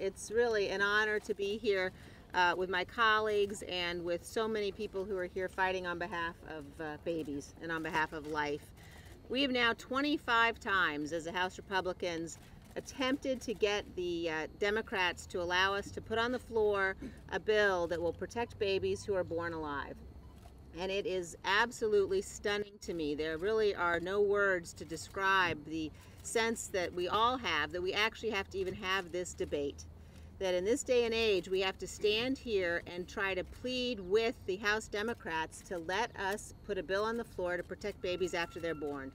It's really an honor to be here with my colleagues and with so many people who are here fighting on behalf of babies and on behalf of life. We have now 25 times as the House Republicans attempted to get the Democrats to allow us to put on the floor a bill that will protect babies who are born alive. And it is absolutely stunning to me. There really are no words to describe the sense that we all have, that we actually have to even have this debate. That in this day and age, we have to stand here and try to plead with the House Democrats to let us put a bill on the floor to protect babies after they're born.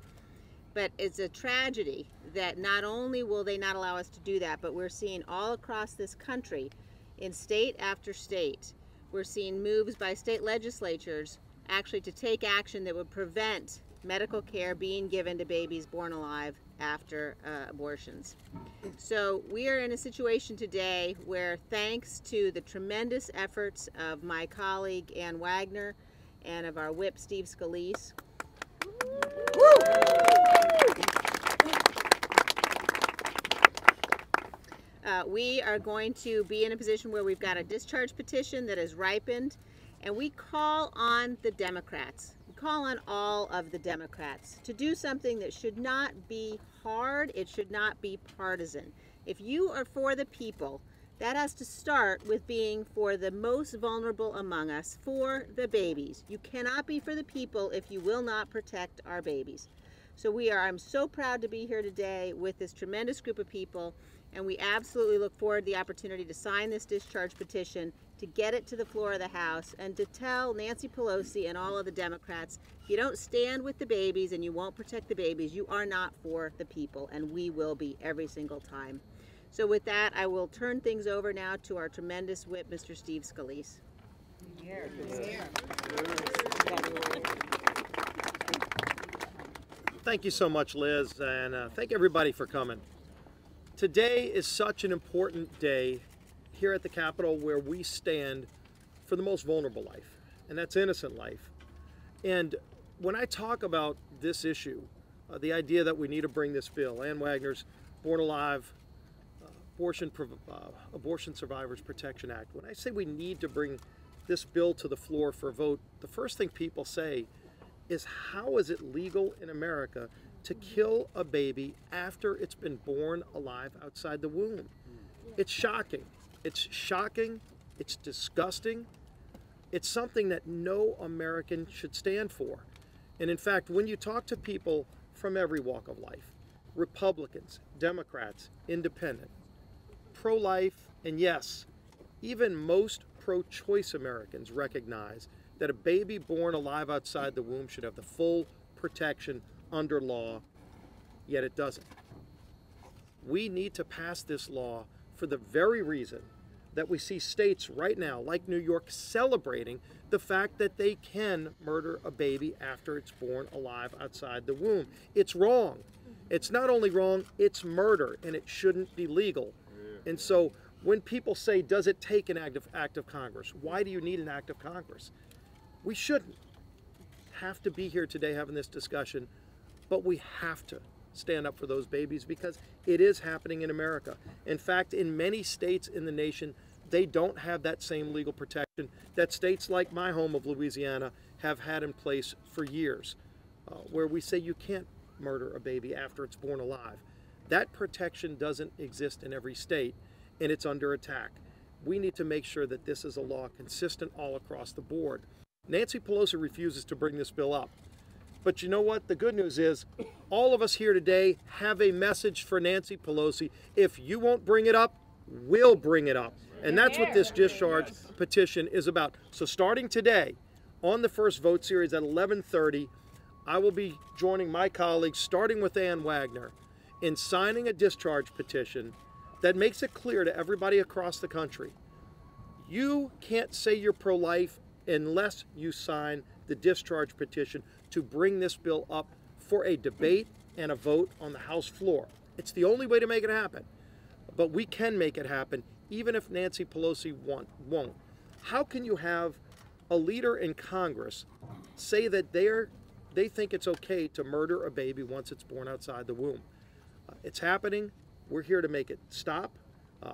But it's a tragedy that not only will they not allow us to do that, but we're seeing all across this country, in state after state, we're seeing moves by state legislatures actually to take action that would prevent medical care being given to babies born alive after abortions. So we are in a situation today where, thanks to the tremendous efforts of my colleague Ann Wagner and of our whip Steve Scalise, we are going to be in a position where we've got a discharge petition that has ripened, and we call on the Democrats, we call on all of the Democrats to do something that should not be hard, it should not be partisan. If you are for the people, that has to start with being for the most vulnerable among us, for the babies. You cannot be for the people if you will not protect our babies. So I'm so proud to be here today with this tremendous group of people, and we absolutely look forward to the opportunity to sign this discharge petition, to get it to the floor of the House, and to tell Nancy Pelosi and all of the Democrats, if you don't stand with the babies and you won't protect the babies, you are not for the people, and we will be every single time. So with that, I will turn things over now to our tremendous whip, Mr. Steve Scalise. Thank you so much, Liz, and thank everybody for coming. Today is such an important day here at the Capitol, where we stand for the most vulnerable life, and that's innocent life. And when I talk about this issue, the idea that we need to bring this bill, Ann Wagner's Born Alive Abortion Survivors Protection Act, when I say we need to bring this bill to the floor for a vote, the first thing people say is, how is it legal in America to kill a baby after it's been born alive outside the womb? It's shocking. It's shocking. It's disgusting. It's something that no American should stand for. And in fact, when you talk to people from every walk of life, Republicans, Democrats, independent, pro-life, and yes, even most pro-choice Americans recognize that a baby born alive outside the womb should have the full protection under law, yet it doesn't. We need to pass this law for the very reason that we see states right now, like New York, celebrating the fact that they can murder a baby after it's born alive outside the womb. It's wrong. It's not only wrong, it's murder, and it shouldn't be legal. And so when people say, does it take an act of Congress? Why do you need an act of Congress? We shouldn't have to be here today having this discussion, but we have to stand up for those babies because it is happening in America. In fact, in many states in the nation, they don't have that same legal protection that states like my home of Louisiana have had in place for years, where we say you can't murder a baby after it's born alive. That protection doesn't exist in every state, and it's under attack. We need to make sure that this is a law consistent all across the board. Nancy Pelosi refuses to bring this bill up. But you know what? The good news is all of us here today have a message for Nancy Pelosi. If you won't bring it up, we'll bring it up. And that's what this discharge petition is about. So starting today, on the first vote series at 11:30, I will be joining my colleagues, starting with Ann Wagner, in signing a discharge petition that makes it clear to everybody across the country, you can't say you're pro-life unless you sign the discharge petition to bring this bill up for a debate and a vote on the House floor. It's the only way to make it happen. But we can make it happen, even if Nancy Pelosi won't. How can you have a leader in Congress say that they think it's okay to murder a baby once it's born outside the womb? It's happening. We're here to make it stop.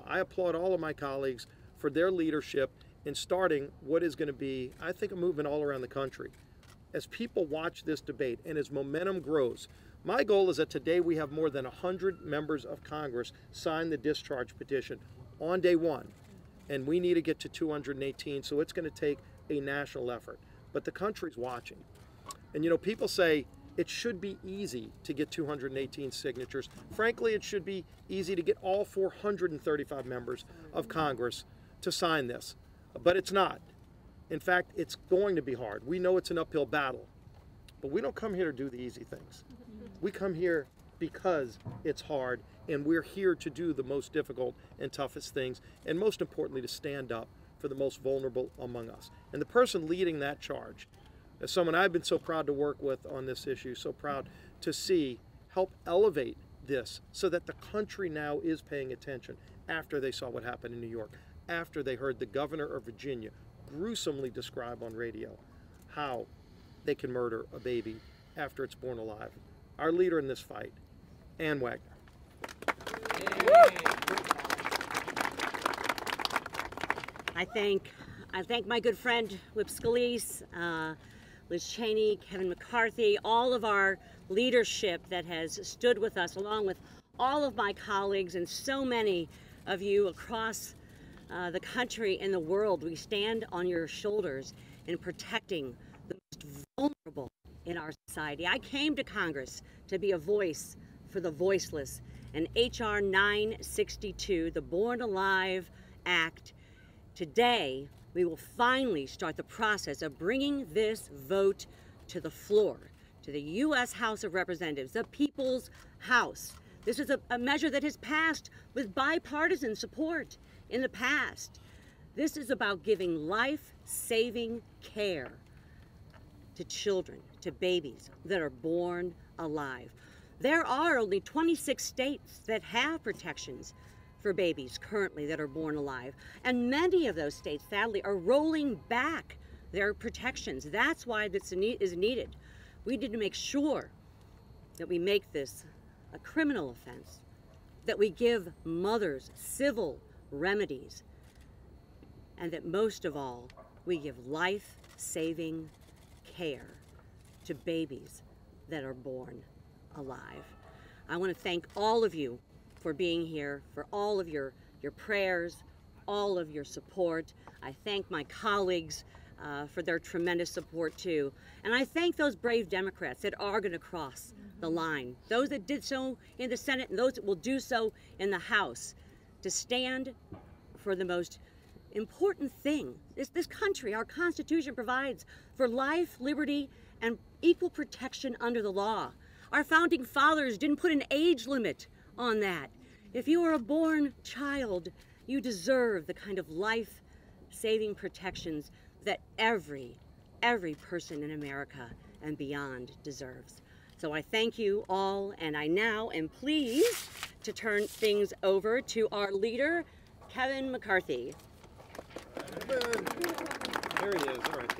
I applaud all of my colleagues for their leadership in starting what is going to be, I think, a movement all around the country. As people watch this debate and as momentum grows, my goal is that today we have more than 100 members of Congress sign the discharge petition on day one. And we need to get to 218, so it's going to take a national effort. But the country's watching. And you know, people say it should be easy to get 218 signatures. Frankly, it should be easy to get all 435 members of Congress to sign this. But it's not. In fact, it's going to be hard. We know it's an uphill battle. But we don't come here to do the easy things. We come here because it's hard, and we're here to do the most difficult and toughest things, and most importantly, to stand up for the most vulnerable among us. And the person leading that charge, as someone I've been so proud to work with on this issue, so proud to see help elevate this so that the country now is paying attention after they saw what happened in New York, after they heard the governor of Virginia gruesomely describe on radio how they can murder a baby after it's born alive. Our leader in this fight, Ann Wagner. I thank my good friend Whip Scalise, Liz Cheney, Kevin McCarthy, all of our leadership that has stood with us, along with all of my colleagues and so many of you across the country and the world. We stand on your shoulders in protecting the most vulnerable in our society. I came to Congress to be a voice for the voiceless, and H.R. 962, the Born Alive Act. Today, we will finally start the process of bringing this vote to the floor, to the U.S. House of Representatives, the People's House. This is a measure that has passed with bipartisan support in the past. This is about giving life-saving care to children, to babies that are born alive. There are only 26 states that have protections for babies currently that are born alive. And many of those states, sadly, are rolling back their protections. That's why this is needed. We need to make sure that we make this a criminal offense, that we give mothers civil remedies, and that most of all, we give life-saving care to babies that are born alive. I want to thank all of you for being here, for all of your prayers, all of your support. I thank my colleagues for their tremendous support too. And I thank those brave Democrats that are going to cross the line, those that did so in the Senate and those that will do so in the House, to stand for the most important thing. This country, our Constitution, provides for life, liberty, and equal protection under the law. Our founding fathers didn't put an age limit on that. If you are a born child, you deserve the kind of life-saving protections that every person in America and beyond deserves. So I thank you all, and I now am pleased to turn things over to our leader, Kevin McCarthy. There he is. All right.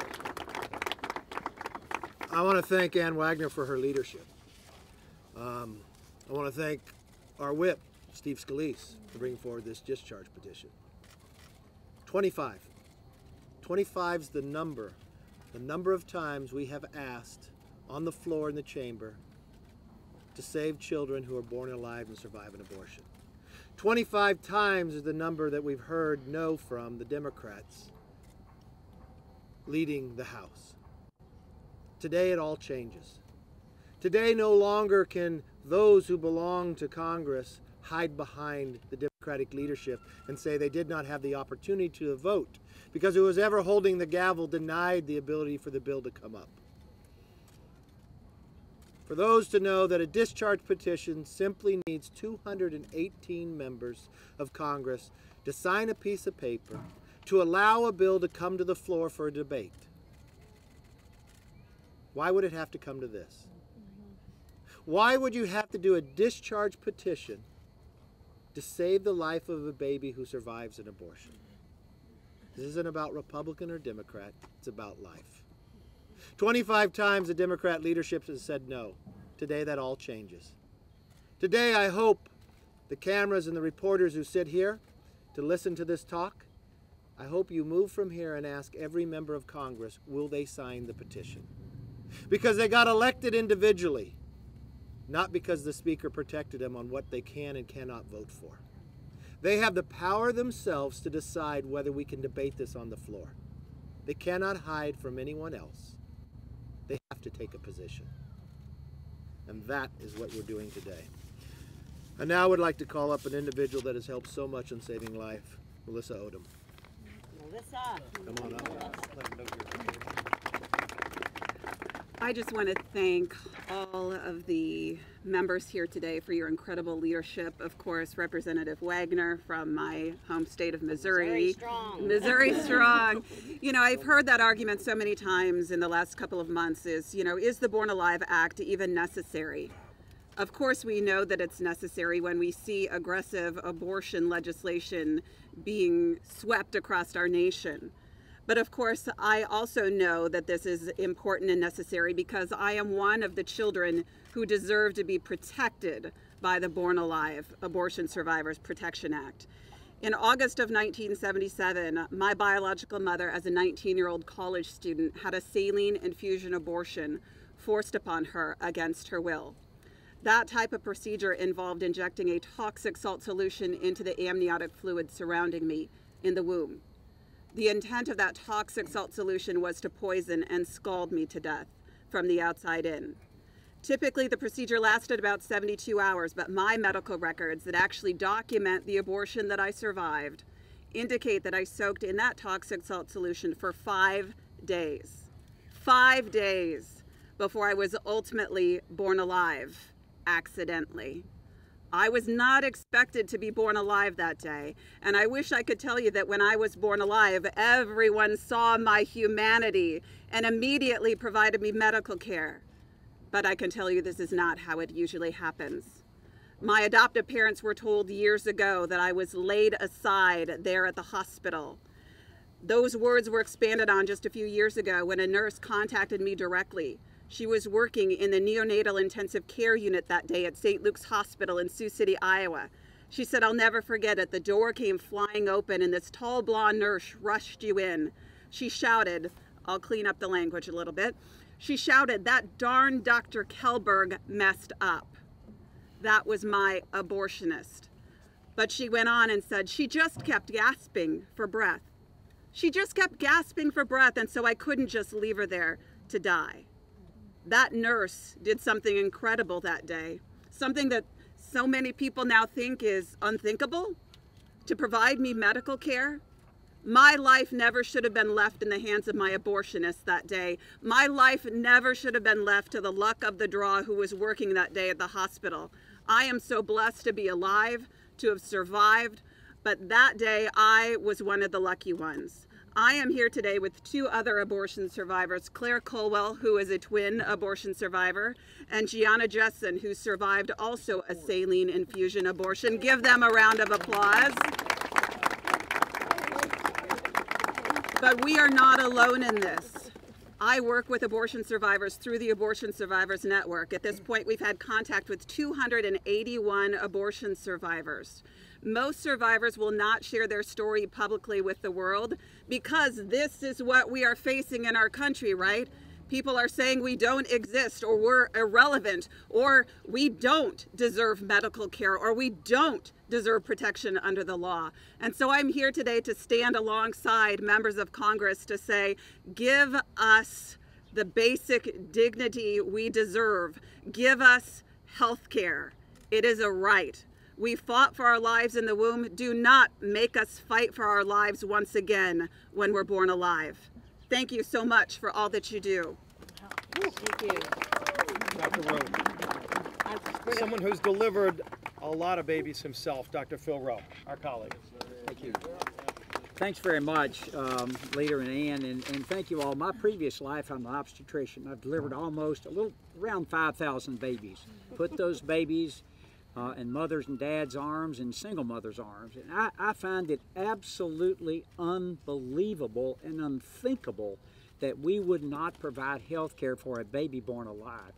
I want to thank Ann Wagner for her leadership. I want to thank our whip, Steve Scalise, for bringing forward this discharge petition. 25. 25's the number of times we have asked on the floor in the chamber to save children who are born alive and survive an abortion. 25 times is the number that we've heard no from the Democrats leading the House. Today it all changes. Today no longer can those who belong to Congress hide behind the Democratic leadership and say they did not have the opportunity to vote because whoever holding the gavel denied the ability for the bill to come up. For those to know that a discharge petition simply needs 218 members of Congress to sign a piece of paper to allow a bill to come to the floor for a debate. Why would it have to come to this? Why would you have to do a discharge petition to save the life of a baby who survives an abortion? This isn't about Republican or Democrat, it's about life. 25 times the Democrat leadership has said no. Today that all changes. Today I hope the cameras and the reporters who sit here to listen to this talk, I hope you move from here and ask every member of Congress, will they sign the petition? Because they got elected individually, not because the Speaker protected them on what they can and cannot vote for. They have the power themselves to decide whether we can debate this on the floor. They cannot hide from anyone else. They have to take a position. And that is what we're doing today. And now I would like to call up an individual that has helped so much in saving life, Melissa Odom. Melissa. Come on up. I just want to thank all of the members here today for your incredible leadership. Of course, Representative Wagner from my home state of Missouri. Missouri strong. Missouri strong. You know, I've heard that argument so many times in the last couple of months is, you know, is the Born Alive Act even necessary? Of course, we know that it's necessary when we see aggressive abortion legislation being swept across our nation. But of course, I also know that this is important and necessary because I am one of the children who deserve to be protected by the Born Alive Abortion Survivors Protection Act. In August of 1977, my biological mother, as a 19-year-old college student, had a saline infusion abortion forced upon her against her will. That type of procedure involved injecting a toxic salt solution into the amniotic fluid surrounding me in the womb. The intent of that toxic salt solution was to poison and scald me to death from the outside in. Typically, the procedure lasted about 72 hours, but my medical records that actually document the abortion that I survived indicate that I soaked in that toxic salt solution for 5 days. 5 days before I was ultimately born alive, accidentally. I was not expected to be born alive that day, and I wish I could tell you that when I was born alive, everyone saw my humanity and immediately provided me medical care. But I can tell you this is not how it usually happens. My adoptive parents were told years ago that I was laid aside there at the hospital. Those words were expanded on just a few years ago when a nurse contacted me directly. She was working in the neonatal intensive care unit that day at St. Luke's Hospital in Sioux City, Iowa. She said, "I'll never forget it. The door came flying open and this tall blonde nurse rushed you in. She shouted," I'll clean up the language a little bit. She shouted, "That darn Dr. Kellberg messed up." That was my abortionist. But she went on and said, "She just kept gasping for breath. She just kept gasping for breath, and so I couldn't just leave her there to die." That nurse did something incredible that day, something that so many people now think is unthinkable, to provide me medical care. My life never should have been left in the hands of my abortionist that day. My life never should have been left to the luck of the draw who was working that day at the hospital. I am so blessed to be alive, to have survived, but that day I was one of the lucky ones. I am here today with 2 other abortion survivors, Claire Colwell, who is a twin abortion survivor, and Gianna Jessen, who survived also a saline infusion abortion. Give them a round of applause. But we are not alone in this. I work with abortion survivors through the Abortion Survivors Network. At this point, we've had contact with 281 abortion survivors. Most survivors will not share their story publicly with the world because this is what we are facing in our country, right? People are saying we don't exist, or we're irrelevant, or we don't deserve medical care, or we don't deserve protection under the law. And so I'm here today to stand alongside members of Congress to say, give us the basic dignity we deserve. Give us health care. It is a right. We fought for our lives in the womb. Do not make us fight for our lives once again when we're born alive. Thank you so much for all that you do. Thank you. Dr. Rowe. Someone who's delivered a lot of babies himself, Dr. Phil Rowe, our colleague. Thank you. Thanks very much, Leader and Ann, and thank you all. My previous life, I'm an obstetrician. I've delivered almost around 5,000 babies. Put those babies in mothers' and dads' arms and single mothers' arms. And I find it absolutely unbelievable and unthinkable that we would not provide health care for a baby born alive.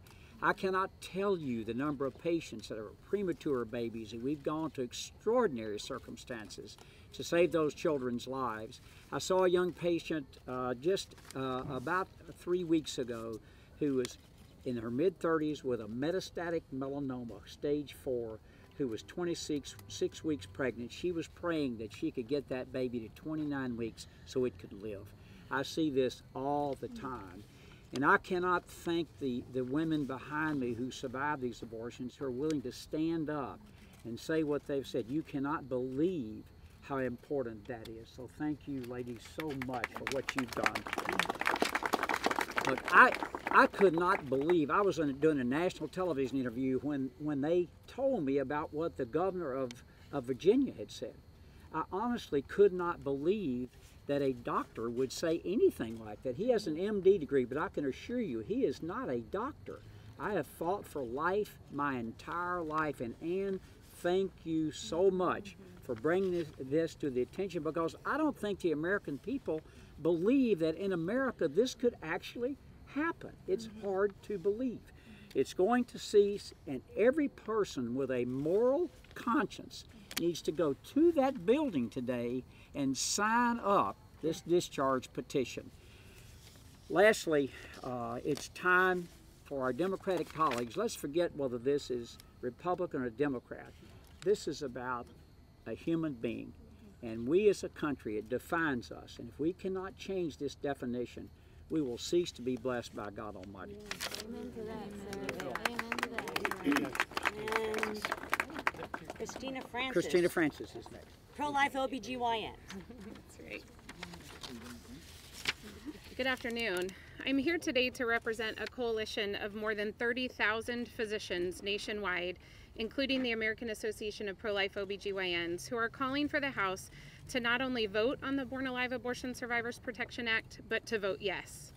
I cannot tell you the number of patients that are premature babies, and we've gone to extraordinary circumstances to save those children's lives. I saw a young patient just about 3 weeks ago who was in her mid-30s with a metastatic melanoma, stage 4, who was 26 weeks pregnant. She was praying that she could get that baby to 29 weeks so it could live. I see this all the time. And I cannot thank the women behind me who survived these abortions, who are willing to stand up and say what they've said. You cannot believe how important that is. So thank you, ladies, so much for what you've done. Look, I could not believe, I was doing a national television interview when they told me about what the governor of Virginia had said. I honestly could not believe that a doctor would say anything like that. He has an MD degree, but I can assure you he is not a doctor. I have fought for life my entire life, and Ann, thank you so much for bringing this to the attention, because I don't think the American people believe that in America this could actually happen. It's hard to believe. It's going to cease, and every person with a moral conscience needs to go to that building today and sign up this discharge petition. Lastly, it's time for our Democratic colleagues. Let's forget whether this is Republican or Democrat. This is about a human being, and we as a country, it defines us, and if we cannot change this definition, we will cease to be blessed by God Almighty. Amen to that, sir. Amen to that. And Christina Francis. Christina Francis is next. Pro-life OBGYN. That's right. Good afternoon. I'm here today to represent a coalition of more than 30,000 physicians nationwide, including the American Association of Pro-Life OBGYNs, who are calling for the House to not only vote on the Born Alive Abortion Survivors Protection Act, but to vote yes.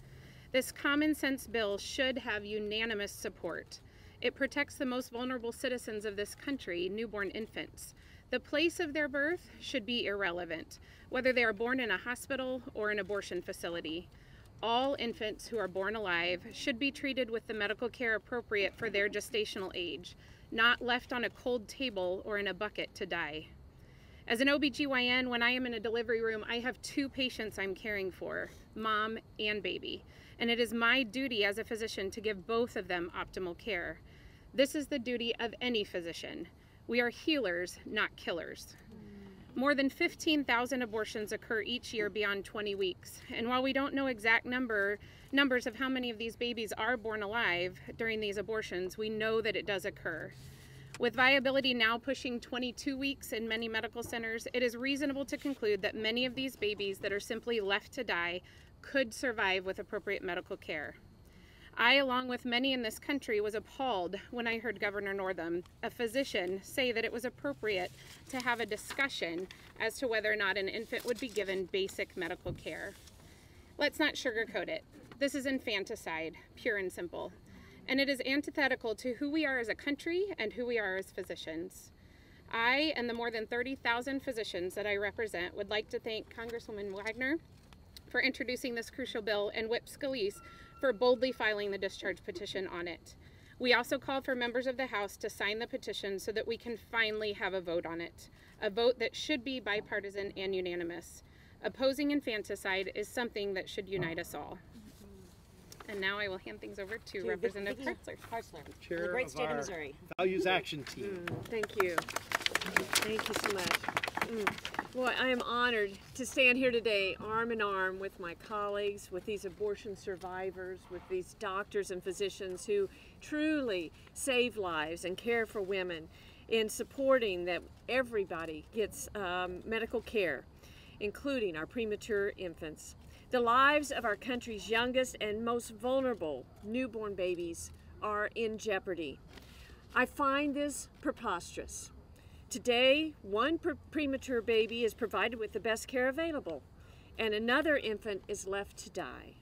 This common sense bill should have unanimous support. It protects the most vulnerable citizens of this country, newborn infants. The place of their birth should be irrelevant, whether they are born in a hospital or an abortion facility. All infants who are born alive should be treated with the medical care appropriate for their gestational age, not left on a cold table or in a bucket to die. As an OBGYN, when I am in a delivery room, I have 2 patients I'm caring for, mom and baby, and it is my duty as a physician to give both of them optimal care. This is the duty of any physician. We are healers, not killers. More than 15,000 abortions occur each year beyond 20 weeks, and while we don't know exact numbers of how many of these babies are born alive during these abortions, we know that it does occur. With viability now pushing 22 weeks in many medical centers, it is reasonable to conclude that many of these babies that are simply left to die could survive with appropriate medical care. I, along with many in this country, was appalled when I heard Governor Northam, a physician, say that it was appropriate to have a discussion as to whether or not an infant would be given basic medical care. Let's not sugarcoat it. This is infanticide, pure and simple. And it is antithetical to who we are as a country and who we are as physicians. I and the more than 30,000 physicians that I represent would like to thank Congresswoman Wagner for introducing this crucial bill and Whip Scalise for boldly filing the discharge petition on it. We also call for members of the House to sign the petition so that we can finally have a vote on it, a vote that should be bipartisan and unanimous. Opposing infanticide is something that should unite us all. And now I will hand things over to Representative Hartzler, Chair the great of state of our Missouri. Values Action Team. Thank you. Thank you so much. Boy, I am honored to stand here today arm in arm with my colleagues, with these abortion survivors, with these doctors and physicians who truly save lives and care for women, in supporting that everybody gets medical care, including our premature infants. The lives of our country's youngest and most vulnerable newborn babies are in jeopardy. I find this preposterous. Today, one premature baby is provided with the best care available, and another infant is left to die.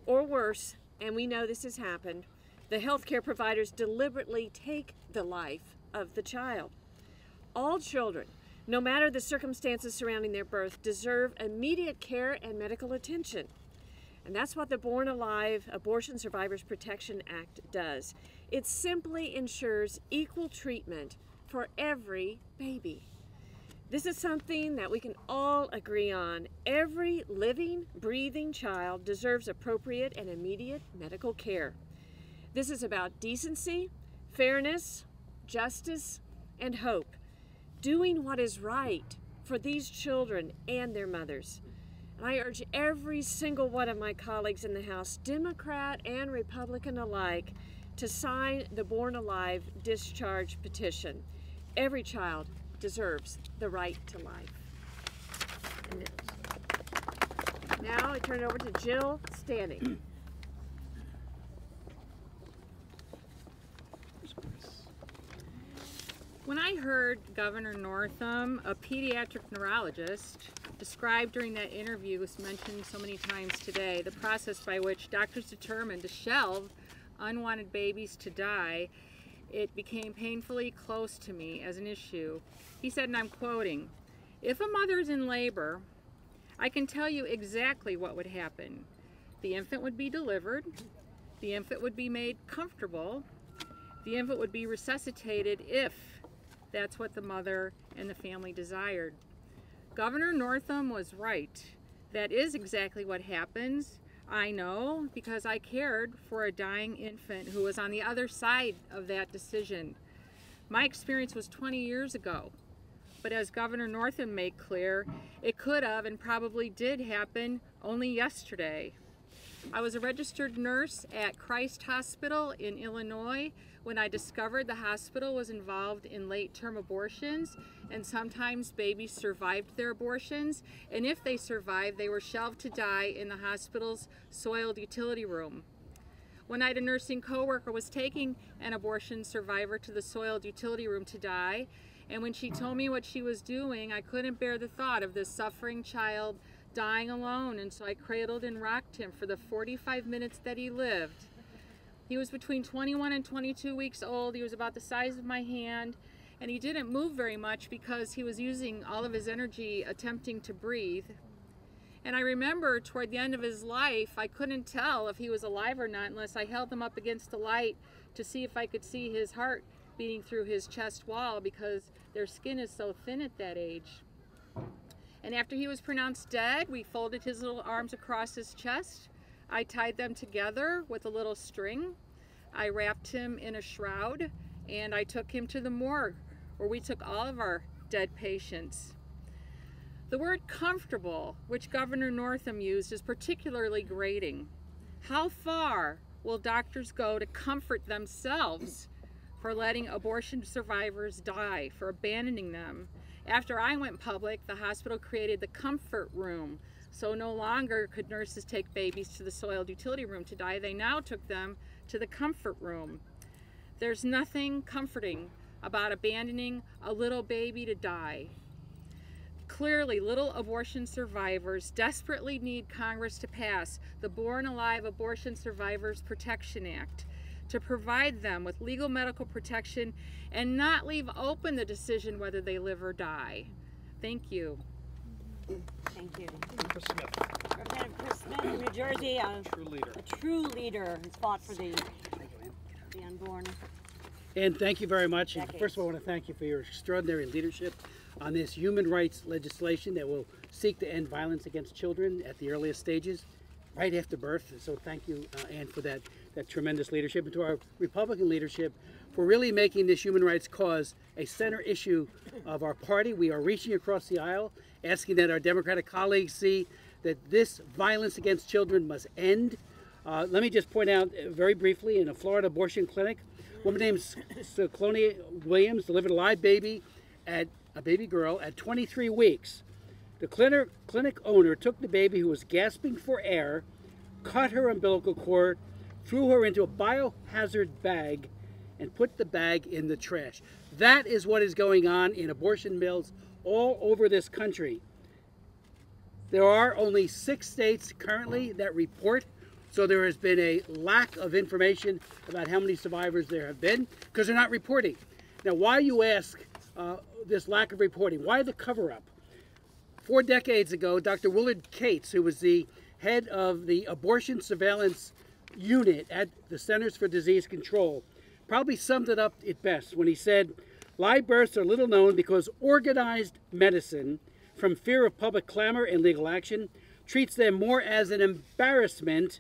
Or worse, and we know this has happened, the healthcare providers deliberately take the life of the child. All children, no matter the circumstances surrounding their birth, deserve immediate care and medical attention. And that's what the Born Alive Abortion Survivors Protection Act does. It simply ensures equal treatment for every baby. This is something that we can all agree on. Every living, breathing child deserves appropriate and immediate medical care. This is about decency, fairness, justice, and hope. Doing what is right for these children and their mothers. And I urge every single one of my colleagues in the House, Democrat and Republican alike, to sign the Born Alive discharge petition. Every child deserves the right to life. And now I turn it over to Jill Standing. When I heard Governor Northam, a pediatric neurologist, describe during that interview, was mentioned so many times today, the process by which doctors determined to shelve unwanted babies to die, it became painfully close to me as an issue. He said, and I'm quoting, "If a mother's in labor, I can tell you exactly what would happen. The infant would be delivered, the infant would be made comfortable, the infant would be resuscitated if that's what the mother and the family desired." Governor Northam was right. That is exactly what happens. I know because I cared for a dying infant who was on the other side of that decision. My experience was 20 years ago, but as Governor Northam made clear, it could have and probably did happen only yesterday. I was a registered nurse at Christ Hospital in Illinois when I discovered the hospital was involved in late-term abortions, and sometimes babies survived their abortions, and if they survived, they were shelved to die in the hospital's soiled utility room. One night, a nursing coworker was taking an abortion survivor to the soiled utility room to die, and when she told me what she was doing, I couldn't bear the thought of this suffering child dying alone, and so I cradled and rocked him for the 45 minutes that he lived. He was between 21 and 22 weeks old. He was about the size of my hand, and he didn't move very much because he was using all of his energy attempting to breathe. And I remember toward the end of his life, I couldn't tell if he was alive or not unless I held him up against the light to see if I could see his heart beating through his chest wall because their skin is so thin at that age. And after he was pronounced dead, we folded his little arms across his chest. I tied them together with a little string. I wrapped him in a shroud, and I took him to the morgue where we took all of our dead patients. The word comfortable, which Governor Northam used, is particularly grating. How far will doctors go to comfort themselves for letting abortion survivors die, for abandoning them? After I went public, the hospital created the comfort room. So no longer could nurses take babies to the soiled utility room to die. They now took them to the comfort room. There's nothing comforting about abandoning a little baby to die. Clearly, little abortion survivors desperately need Congress to pass the Born Alive Abortion Survivors Protection Act to provide them with legal medical protection and not leave open the decision whether they live or die. Thank you. Thank you. Chris Smith, Representative Chris Smith from New Jersey, a true leader who's fought for the unborn. And thank you very much. Decades. First of all, I want to thank you for your extraordinary leadership on this human rights legislation that will seek to end violence against children at the earliest stages, right after birth. So thank you, Ann, for that tremendous leadership, and to our Republican leadership for really making this human rights cause a center issue of our party. We are reaching across the aisle, asking that our Democratic colleagues see that this violence against children must end. Let me just point out very briefly, in a Florida abortion clinic, a woman named Clonia Williams delivered a live baby, a baby girl, at 23 weeks. The clinic owner took the baby, who was gasping for air, cut her umbilical cord, threw her into a biohazard bag, and put the bag in the trash. That is what is going on in abortion mills all over this country. There are only 6 states currently that report, so there has been a lack of information about how many survivors there have been, because they're not reporting. Now, why, you ask, this lack of reporting? Why the cover-up? 4 decades ago, Dr. Willard Cates, who was the head of the abortion surveillance unit at the Centers for Disease Control, probably summed it up at best when he said, Live births are little known because organized medicine, from fear of public clamor and legal action, treats them more as an embarrassment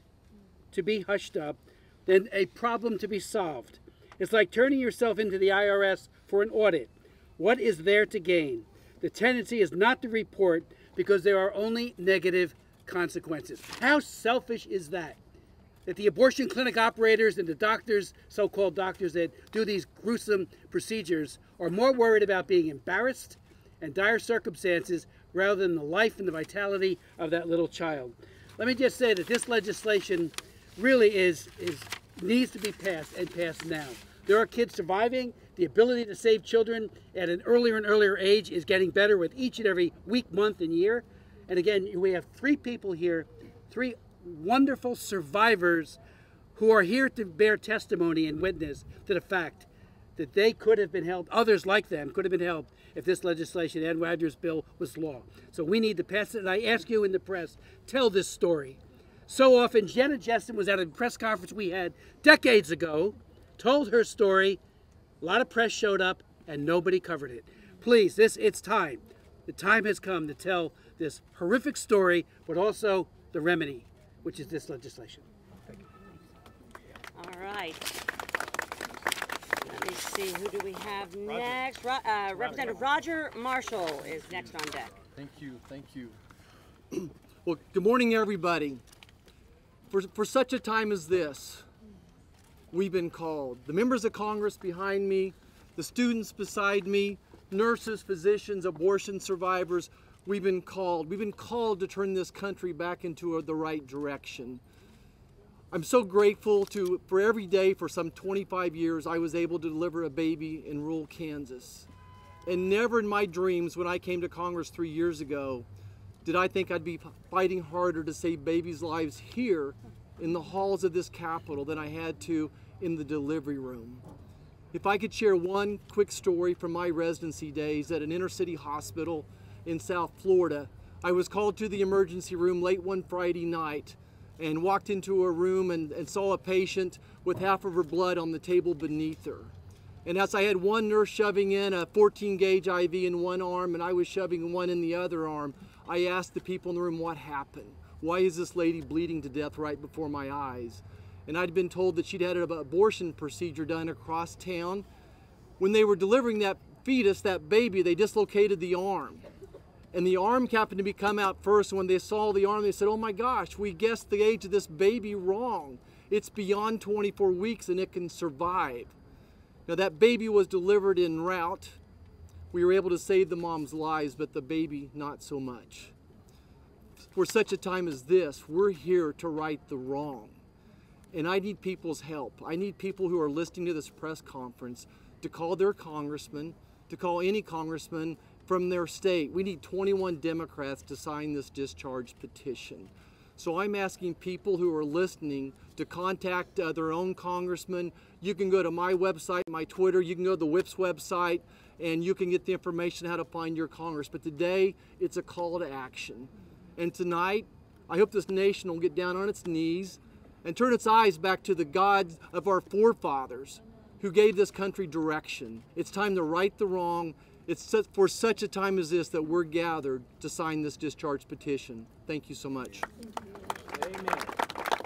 to be hushed up than a problem to be solved. It's like turning yourself into the IRS for an audit. What is there to gain? The tendency is not to report because there are only negative consequences. How selfish is that? That the abortion clinic operators and the doctors, so-called doctors that do these gruesome procedures, are more worried about being embarrassed and dire circumstances rather than the life and the vitality of that little child. Let me just say that this legislation really needs to be passed, and passed now. There are kids surviving. The ability to save children at an earlier and earlier age is getting better with each and every week, month, and year. And again, we have 3 people here, 3 wonderful survivors who are here to bear testimony and witness to the fact that they could have been helped, others like them could have been helped if this legislation, Ann Wagner's bill, was law. So we need to pass it, and I ask you in the press, tell this story. So often, Jenna Jessen was at a press conference we had decades ago, told her story, a lot of press showed up, and nobody covered it. Please, it's time. The time has come to tell this horrific story, but also the remedy, which is this legislation. Thank you. All right. Let me see, who do we have next? Representative Roger Marshall is next on deck. Thank you, thank you. Well, good morning, everybody. For such a time as this, we've been called. The members of Congress behind me, the students beside me, nurses, physicians, abortion survivors, we've been called. We've been called to turn this country back into the right direction. I'm so grateful for every day for some 25 years I was able to deliver a baby in rural Kansas. And never in my dreams when I came to Congress 3 years ago did I think I'd be fighting harder to save babies' lives here in the halls of this Capitol than I had to in the delivery room. If I could share one quick story from my residency days at an inner city hospital in South Florida, I was called to the emergency room late one Friday night and walked into a room and saw a patient with half of her blood on the table beneath her. And as I had one nurse shoving in a 14-gauge IV in one arm and I was shoving one in the other arm, I asked the people in the room what happened. Why is this lady bleeding to death right before my eyes? And I'd been told that she'd had an abortion procedure done across town. When they were delivering that fetus, that baby, they dislocated the arm. And the arm happened to come out first. And when they saw the arm, they said, oh my gosh, we guessed the age of this baby wrong. It's beyond 24 weeks and it can survive. Now that baby was delivered en route. We were able to save the mom's lives, but the baby not so much. For such a time as this, we're here to right the wrong. And I need people's help. I need people who are listening to this press conference to call their congressman, to call any congressman from their state. We need 21 Democrats to sign this discharge petition. So I'm asking people who are listening to contact their own congressman. You can go to my website, my Twitter, you can go to the WHIP's website, and you can get the information how to find your Congress. But today, it's a call to action. And tonight, I hope this nation will get down on its knees and turn its eyes back to the gods of our forefathers who gave this country direction. It's time to right the wrong. It's for such a time as this that we're gathered to sign this discharge petition. Thank you so much. Amen.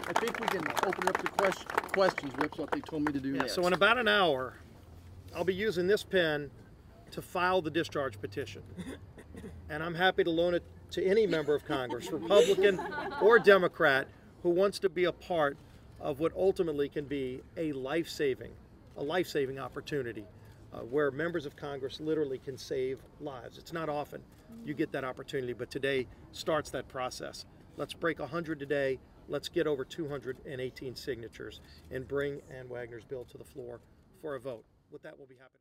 I think we can open up to questions, Rip, what they told me to do next. So in about an hour, I'll be using this pen to file the discharge petition. And I'm happy to loan it to any member of Congress, Republican or Democrat, who wants to be a part of what ultimately can be a life-saving opportunity where members of Congress literally can save lives. It's not often you get that opportunity, but today starts that process. Let's break 100 today. Let's get over 218 signatures and bring Ann Wagner's bill to the floor for a vote. With that, we'll be happy to